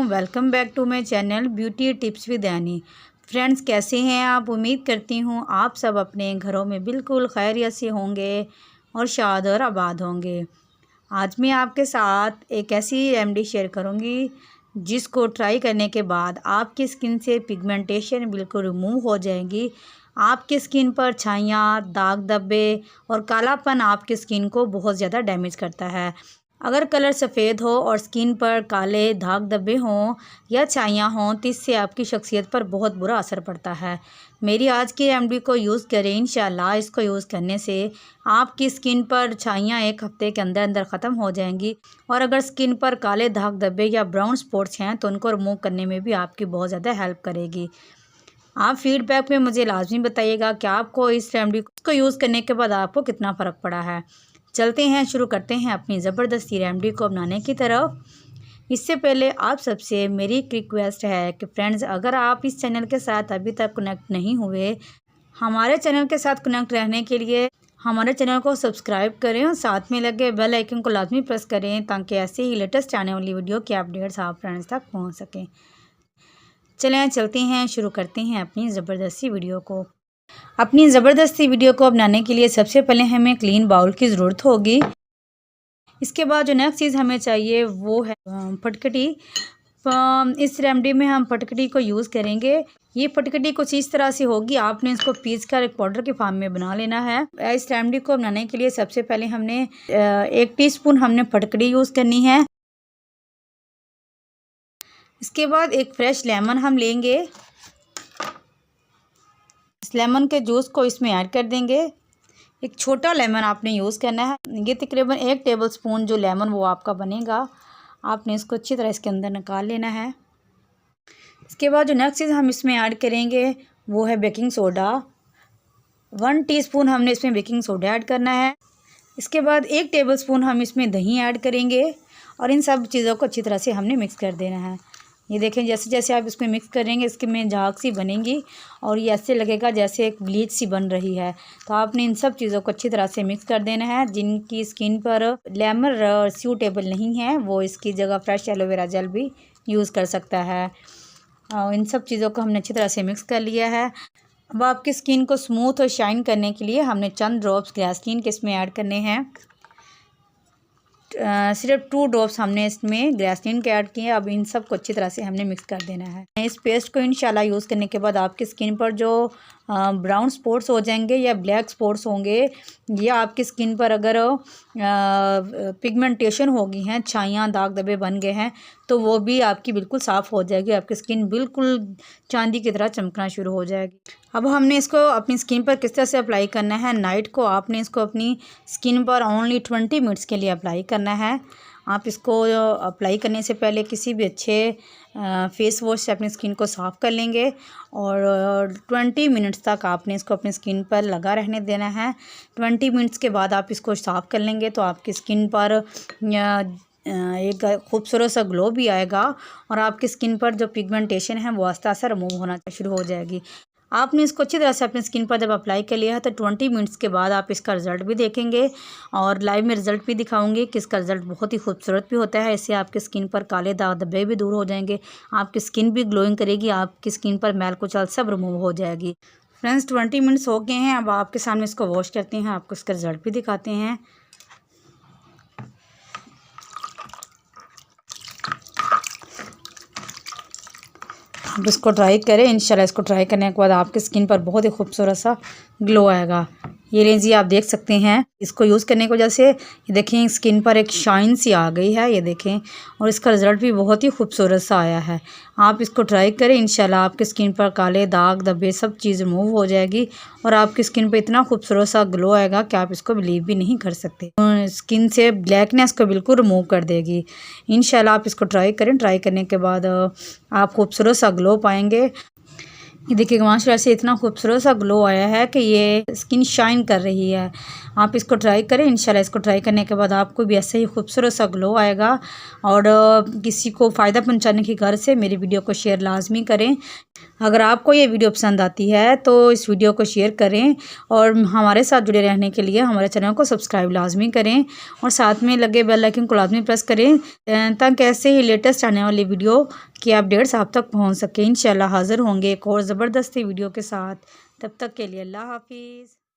वालेकुम, welcome back to my channel beauty tips with Annie. Friends, कैसे हैं आप? उम्मीद करती हूँ आप सब अपने घरों में बिल्कुल खैरियत से होंगे और शाद और आबाद होंगे। आज मैं आपके साथ एक ऐसी रेमेडी शेयर करूँगी जिसको ट्राई करने के बाद आपकी स्किन से पिगमेंटेशन बिल्कुल रिमूव हो जाएगी। आपकी स्किन पर छाइयाँ, दाग धब्बे और कालापन आपकी स्किन को बहुत ज़्यादा डैमेज करता है। अगर कलर सफ़ेद हो और स्किन पर काले दाग धब्बे हों या छाइयाँ हों तो इससे आपकी शख्सियत पर बहुत बुरा असर पड़ता है। मेरी आज की रेमेडी को यूज़ करें, इंशाल्लाह इसको यूज़ करने से आपकी स्किन पर छाइयाँ एक हफ्ते के अंदर अंदर ख़त्म हो जाएंगी। और अगर स्किन पर काले दाग धब्बे या ब्राउन स्पॉट्स हैं तो उनको रिमूव करने में भी आपकी बहुत ज़्यादा हेल्प करेगी। आप फीडबैक में मुझे लाजमी बताइएगा कि आपको इस रेमेडी को यूज़ करने के बाद आपको कितना फ़र्क पड़ा है। चलते हैं, शुरू करते हैं अपनी ज़बरदस्ती रेमेडी को बनाने की तरफ। इससे पहले आप सबसे मेरी एक रिक्वेस्ट है कि फ्रेंड्स, अगर आप इस चैनल के साथ अभी तक कनेक्ट नहीं हुए, हमारे चैनल के साथ कनेक्ट रहने के लिए हमारे चैनल को सब्सक्राइब करें और साथ में लगे बेल आइकन को लाजमी प्रेस करें ताकि ऐसे ही लेटेस्ट आने वाली वीडियो की अपडेट्स आप फ्रेंड्स तक पहुँच सकें। चलें, चलते हैं, शुरू करते हैं अपनी ज़बरदस्ती वीडियो को। अपनी ज़बरदस्ती वीडियो को बनाने के लिए सबसे पहले हमें क्लीन बाउल की ज़रूरत होगी। इसके बाद जो नेक्स्ट चीज़ हमें चाहिए वो है फटकड़ी। इस रेमेडी में हम फटकड़ी को यूज़ करेंगे। ये फटकड़ी कुछ इस तरह से होगी, आपने इसको पीस कर एक पाउडर के फॉर्म में बना लेना है। इस रेमेडी को बनाने के लिए सबसे पहले हमने 1 टीस्पून हमने फटकड़ी यूज़ करनी है। इसके बाद एक फ्रेश लेमन हम लेंगे, इस लेमन के जूस को इसमें ऐड कर देंगे। एक छोटा लेमन आपने यूज़ करना है। ये तकरीबन 1 टेबलस्पून जो लेमन वो आपका बनेगा, आपने इसको अच्छी तरह इसके अंदर निकाल लेना है। इसके बाद जो नेक्स्ट चीज़ हम इसमें ऐड करेंगे वो है बेकिंग सोडा। 1 टीस्पून हमने इसमें बेकिंग सोडा ऐड करना है। इसके बाद 1 टेबलस्पून हम इसमें दही ऐड करेंगे और इन सब चीज़ों को अच्छी तरह से हमने मिक्स कर देना है। ये देखें, जैसे जैसे आप इसमें मिक्स करेंगे इसके में झाग सी बनेगी और ये ऐसे लगेगा जैसे एक ब्लीच सी बन रही है। तो आपने इन सब चीज़ों को अच्छी तरह से मिक्स कर देना है। जिनकी स्किन पर लेमन सूटेबल नहीं है वो इसकी जगह फ्रेश एलोवेरा जेल भी यूज़ कर सकता है। और इन सब चीज़ों को हमने अच्छी तरह से मिक्स कर लिया है। अब आपकी स्किन को स्मूथ और शाइन करने के लिए हमने चंद ड्रॉप्स ग्लिसरीन के इसमें ऐड करने हैं। सिर्फ 2 ड्रॉप्स हमने इसमें ग्लिसरीन के ऐड किए। अब इन सब को अच्छी तरह से हमने मिक्स कर देना है। इस पेस्ट को इंशाल्लाह यूज़ करने के बाद आपकी स्किन पर जो ब्राउन स्पॉट्स हो जाएंगे या ब्लैक स्पॉट्स होंगे या आपकी स्किन पर अगर पिगमेंटेशन हो गई हैं, छाइयाँ दाग धब्बे बन गए हैं, तो वो भी आपकी बिल्कुल साफ़ हो जाएगी। आपकी स्किन बिल्कुल चांदी की तरह चमकना शुरू हो जाएगी। अब हमने इसको अपनी स्किन पर किस तरह से अप्लाई करना है। नाइट को आपने इसको अपनी स्किन पर ओनली 20 मिनट्स के लिए अप्लाई करना है। आप इसको अप्लाई करने से पहले किसी भी अच्छे फेस वॉश से अपनी स्किन को साफ़ कर लेंगे और 20 मिनट्स तक आपने इसको अपनी स्किन पर लगा रहने देना है। 20 मिनट्स के बाद आप इसको साफ़ कर लेंगे तो आपकी स्किन पर एक खूबसूरत सा ग्लो भी आएगा और आपकी स्किन पर जो पिगमेंटेशन है वो आस्ते आस्ते रिमूव होना शुरू हो जाएगी। आपने इसको अच्छी तरह से अपनी स्किन पर जब अप्लाई कर लिया है तो 20 मिनट्स के बाद आप इसका रिज़ल्ट भी देखेंगे और लाइव में रिज़ल्ट भी दिखाऊंगी कि इसका रिज़ल्ट बहुत ही खूबसूरत भी होता है। इससे आपकी स्किन पर काले दाग धब्बे भी दूर हो जाएंगे, आपकी स्किन भी ग्लोइंग करेगी, आपकी स्किन पर मैल कुचल सब रिमूव हो जाएगी। फ्रेंड्स, 20 मिनट्स हो गए हैं। अब आपके सामने इसको वॉश करते हैं, आपको इसका रिज़ल्ट भी दिखाते हैं। आप इसको ट्राई करें, इंशाल्लाह इसको ट्राई करने के बाद आपकी स्किन पर बहुत ही खूबसूरत सा ग्लो आएगा। ये लीजिए, आप देख सकते हैं इसको यूज़ करने की वजह से ये देखें स्किन पर एक शाइन सी आ गई है, ये देखें, और इसका रिज़ल्ट भी बहुत ही खूबसूरत सा आया है। आप इसको ट्राई करें, इंशाल्लाह आपकी स्किन पर काले दाग धब्बे सब चीज़ रिमूव हो जाएगी और आपकी स्किन पर इतना खूबसूरत सा ग्लो आएगा कि आप इसको बिलीव भी नहीं कर सकते। स्किन से ब्लैकनेस को बिल्कुल रिमूव कर देगी। इंशाल्लाह आप इसको ट्राई करें, ट्राई करने के बाद आप खूबसूरत सा ग्लो पाएंगे। ये देखिएगा, माशाल्लाह से इतना खूबसूरत सा ग्लो आया है कि ये स्किन शाइन कर रही है। आप इसको ट्राई करें। इंशाल्लाह इसको ट्राई करने के बाद आपको भी ऐसे ही खूबसूरत सा ग्लो आएगा। और किसी को फ़ायदा पहुंचाने की गर्ज से मेरी वीडियो को शेयर लाजमी करें। अगर आपको ये वीडियो पसंद आती है तो इस वीडियो को शेयर करें और हमारे साथ जुड़े रहने के लिए हमारे चैनल को सब्सक्राइब लाजमी करें और साथ में लगे बेल आइकन को लाजमी प्रेस करें ताकि ऐसे ही लेटेस्ट आने वाली वीडियो की अपडेट्स आप तक पहुंच सके। इंशाल्लाह हाज़िर होंगे एक और ज़बरदस्ती वीडियो के साथ। तब तक के लिए अल्लाह हाफिज़।